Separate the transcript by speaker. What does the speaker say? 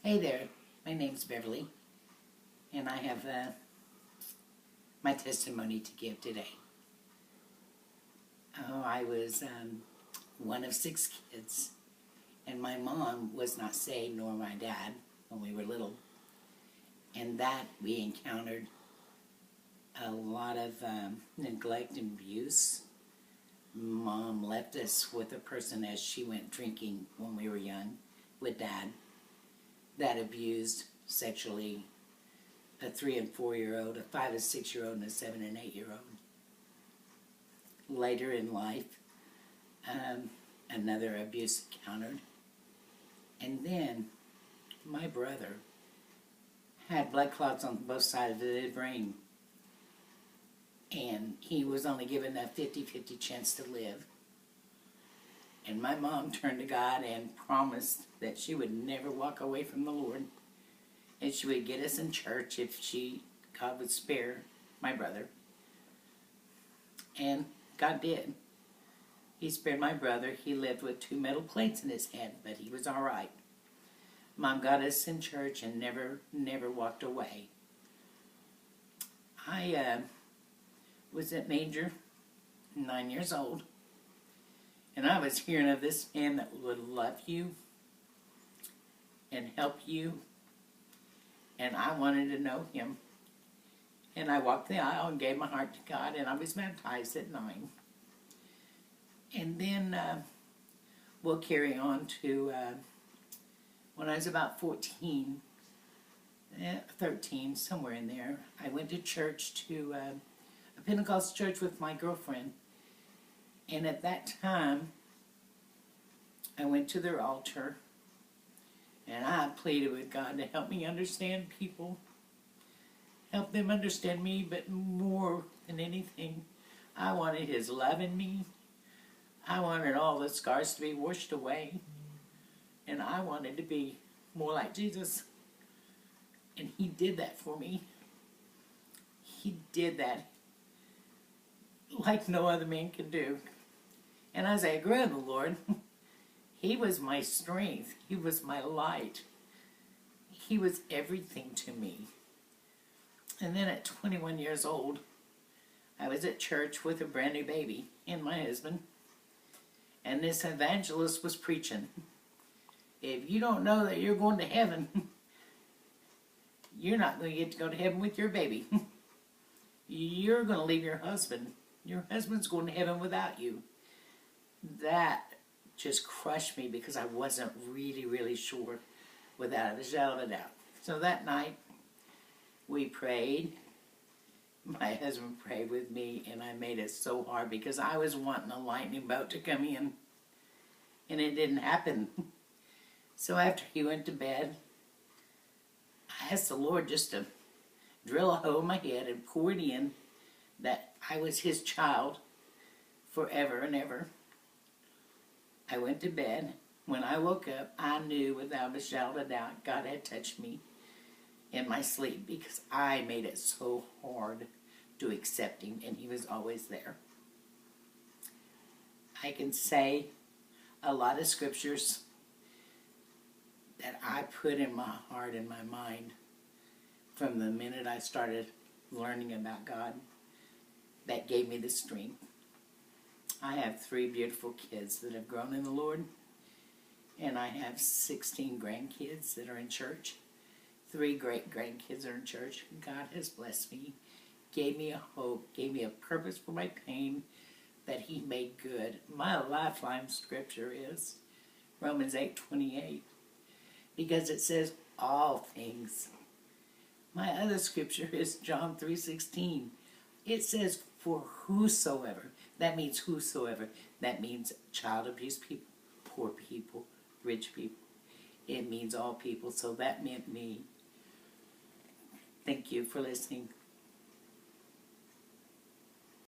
Speaker 1: Hey there, my name's Beverly, and I have my testimony to give today. I was one of 6 kids, and my mom was not saved, nor my dad, when we were little. And that we encountered a lot of neglect and abuse. Mom left us with a person as she went drinking when we were young with Dad that abused sexually a 3 and 4-year-old, a 5 and 6-year-old, and a 7 and 8-year-old. Later in life, another abuse encountered. And then my brother had blood clots on both sides of his brain. And he was only given a 50-50 chance to live. And my mom turned to God and promised that she would never walk away from the Lord. And she would get us in church if God would spare my brother. And God did. He spared my brother. He lived with 2 metal plates in his head, but he was all right. Mom got us in church and never walked away. I was at Major, 9 years old, and I was hearing of this man that would love you and help you, and I wanted to know him. And I walked the aisle and gave my heart to God, and I was baptized at 9. And then we'll carry on to when I was about 14, 13, somewhere in there, I went to church, to a Pentecostal church with my girlfriend. And at that time, I went to their altar, and I pleaded with God to help me understand people, help them understand me, but more than anything, I wanted His love in me. I wanted all the scars to be washed away, and I wanted to be more like Jesus. And He did that for me. He did that like no other man can do. And as I grew in the Lord, He was my strength. He was my light. He was everything to me. And then at 21 years old, I was at church with a brand new baby and my husband. And this evangelist was preaching. If you don't know that you're going to heaven, you're not going to get to go to heaven with your baby. You're going to leave your husband. Your husband's going to heaven without you. That just crushed me because I wasn't really sure, without a shadow of a doubt. So that night, we prayed. My husband prayed with me, and I made it so hard because I was wanting a lightning bolt to come in, and it didn't happen. So after he went to bed, I asked the Lord just to drill a hole in my head and pour it in that I was His child forever and ever. I went to bed. When I woke up, I knew without a shadow of a doubt God had touched me in my sleep because I made it so hard to accept Him, and He was always there. I can say a lot of scriptures that I put in my heart and my mind from the minute I started learning about God that gave me the strength. I have 3 beautiful kids that have grown in the Lord, and I have 16 grandkids that are in church. 3 great grandkids are in church. God has blessed me, gave me a hope, gave me a purpose for my pain that He made good. My lifeline scripture is Romans 8:28, because it says all things. My other scripture is John 3:16. It says for whosoever. That means whosoever. That means child abuse people, poor people, rich people. It means all people. So that meant me. Thank you for listening.